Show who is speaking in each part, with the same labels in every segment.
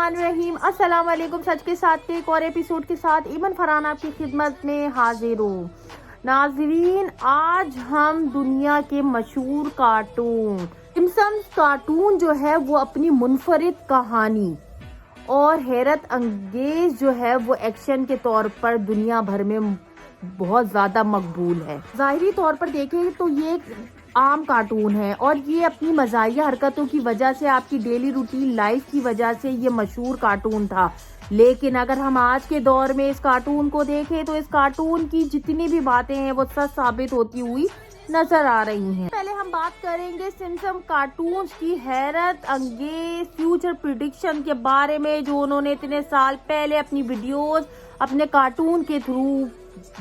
Speaker 1: बिस्मिल्लाहिर्रहमानिर्रहीम। अस्सलाम वालेकुम। सच के साथ के एक और एपिसोड के साथ ईमन फरहान आपकी खिदमत में हाजिर हूँ। नाजरीन, आज हम दुनिया के मशहूर कार्टून सिम्पसन्स कार्टून जो है वो अपनी मुनफरिद कहानी और हैरत अंगेज जो है वो एक्शन के तौर पर दुनिया भर में बहुत ज्यादा मकबूल है। जाहिरी तौर पर देखें तो ये एक आम कार्टून है और ये अपनी मज़ाहिया हरकतों की वजह से, आपकी डेली रूटीन लाइफ की वजह से ये मशहूर कार्टून था। लेकिन अगर हम आज के दौर में इस कार्टून को देखें तो इस कार्टून की जितनी भी बातें हैं वो सच साबित होती हुई नजर आ रही हैं। पहले हम बात करेंगे सिम्पसन कार्टून्स की हैरत अंगेज फ्यूचर प्रिडिक्शन के बारे में, जो उन्होंने इतने साल पहले अपनी वीडियोस अपने कार्टून के थ्रू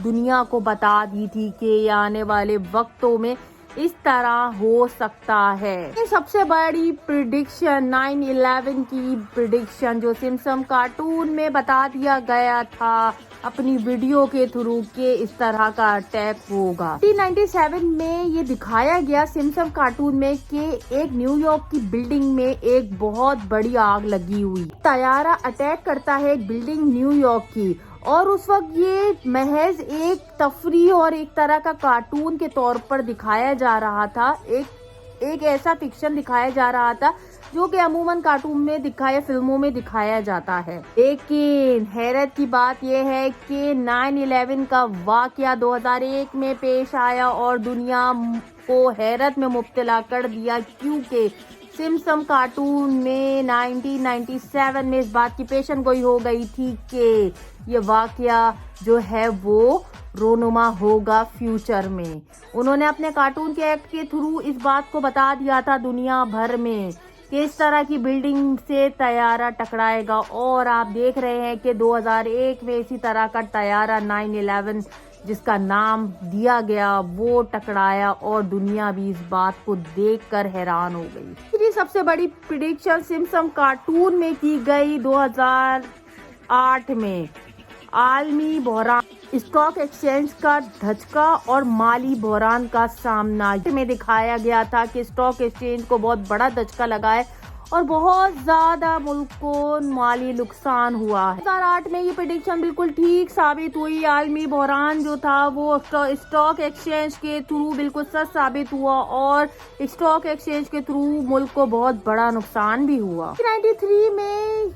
Speaker 1: दुनिया को बता दी थी कि आने वाले वक्तों में इस तरह हो सकता है। ये सबसे बड़ी प्रिडिक्शन 9/11 की प्रिडिक्शन जो सिम्पसन कार्टून में बता दिया गया था अपनी वीडियो के थ्रू के इस तरह का अटैक होगा। 1997 में ये दिखाया गया सिम्पसन कार्टून में कि एक न्यूयॉर्क की बिल्डिंग में एक बहुत बड़ी आग लगी हुई, तैयारा अटैक करता है एक बिल्डिंग न्यूयॉर्क की, और उस वक्त ये महज एक तफरी और एक तरह का कार्टून के तौर पर दिखाया जा रहा था। एक ऐसा फिक्शन दिखाया जा रहा था जो कि अमूमन कार्टून में दिखाया, फिल्मों में दिखाया जाता है। लेकिन हैरत की बात यह है कि 9/11 का वाकया 2001 में पेश आया और दुनिया को हैरत में मुब्तला कर दिया, क्योंकि सिम्पसन कार्टून में 1997 में इस बात की पेशन गोई हो गई थी कि ये वाकया जो है वो रोनुमा होगा फ्यूचर में। उन्होंने अपने कार्टून के एक्ट के थ्रू इस बात को बता दिया था दुनिया भर में कि इस तरह की बिल्डिंग से तैयारा टकराएगा, और आप देख रहे हैं कि 2001 में इसी तरह का तैयारा 9/11 जिसका नाम दिया गया वो टकराया और दुनिया भी इस बात को देखकर हैरान हो गई। ये सबसे बड़ी प्रिडिक्शन सिम्पसन कार्टून में की गई 2008 में। आलमी बहरान, स्टॉक एक्सचेंज का धचका और माली बहरान का सामना में दिखाया गया था कि स्टॉक एक्सचेंज को बहुत बड़ा धचका लगा है और बहुत ज्यादा मुल्क को माली नुकसान हुआ है। 2008 में ये प्रेडिक्शन बिल्कुल ठीक साबित हुई। आलमी बहरान जो था वो स्टॉक एक्सचेंज के थ्रू बिल्कुल सच साबित हुआ और स्टॉक एक्सचेंज के थ्रू मुल्क को बहुत बड़ा नुकसान भी हुआ। 1993 में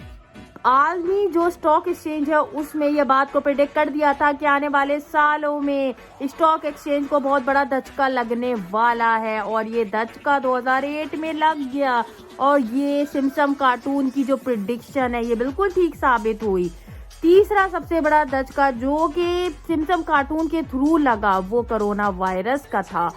Speaker 1: आलमी जो स्टॉक एक्सचेंज है उसमें यह बात को प्रेडिक्ट कर दिया था कि आने वाले सालों में स्टॉक एक्सचेंज को बहुत बड़ा धचका लगने वाला है, और ये धचका 2008 में लग गया और ये सिम्पसन कार्टून की जो प्रेडिक्शन है ये बिल्कुल ठीक साबित हुई। तीसरा सबसे बड़ा धचका जो कि सिम्पसन कार्टून के थ्रू लगा वो कोरोना वायरस का था।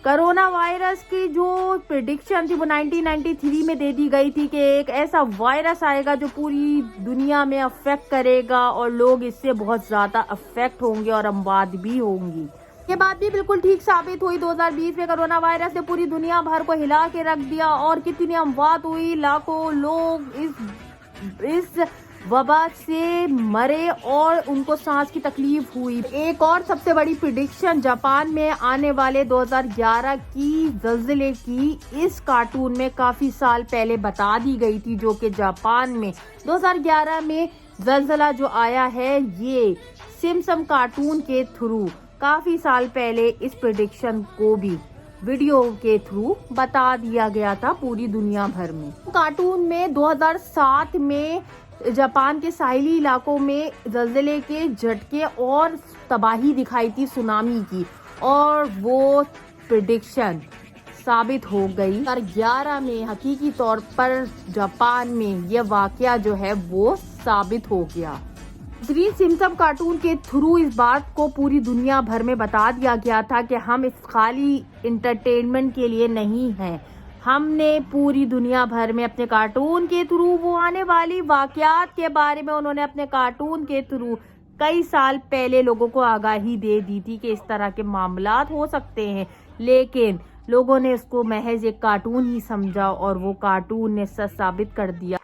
Speaker 1: कोरोना वायरस की जो प्रेडिक्शन थी वो 1993 में दे दी गई थी कि एक ऐसा वायरस आएगा जो पूरी दुनिया में अफेक्ट करेगा और लोग इससे बहुत ज्यादा अफेक्ट होंगे और अमवात भी होंगी। ये बात भी बिल्कुल ठीक साबित हुई। 2020 में कोरोना वायरस ने पूरी दुनिया भर को हिला के रख दिया और कितनी अमवात हुई, लाखों लोग इस वबा से मरे और उनको सांस की तकलीफ हुई। एक और सबसे बड़ी प्रेडिक्शन जापान में आने वाले 2011 की ज़लज़ले की इस कार्टून में काफी साल पहले बता दी गई थी, जो कि जापान में 2011 में ज़लज़ला जो आया है ये सिम्पसन कार्टून के थ्रू काफी साल पहले इस प्रेडिक्शन को भी वीडियो के थ्रू बता दिया गया था पूरी दुनिया भर में। कार्टून में 2007 में जापान के साहिली इलाकों में ज़लज़ले के झटके और तबाही दिखाई थी सुनामी की, और वो प्रेडिक्शन साबित हो गई। 2011 में हकीकी तौर पर जापान में यह वाकया जो है वो साबित हो गया। सिम्पसन कार्टून के थ्रू इस बात को पूरी दुनिया भर में बता दिया गया था कि हम इस खाली इंटरटेनमेंट के लिए नहीं हैं, हमने पूरी दुनिया भर में अपने कार्टून के थ्रू वो आने वाली वाकयात के बारे में उन्होंने अपने कार्टून के थ्रू कई साल पहले लोगों को आगाही दे दी थी कि इस तरह के मामलात हो सकते हैं, लेकिन लोगों ने इसको महज एक कार्टून ही समझा और वो कार्टून ने सच साबित कर दिया।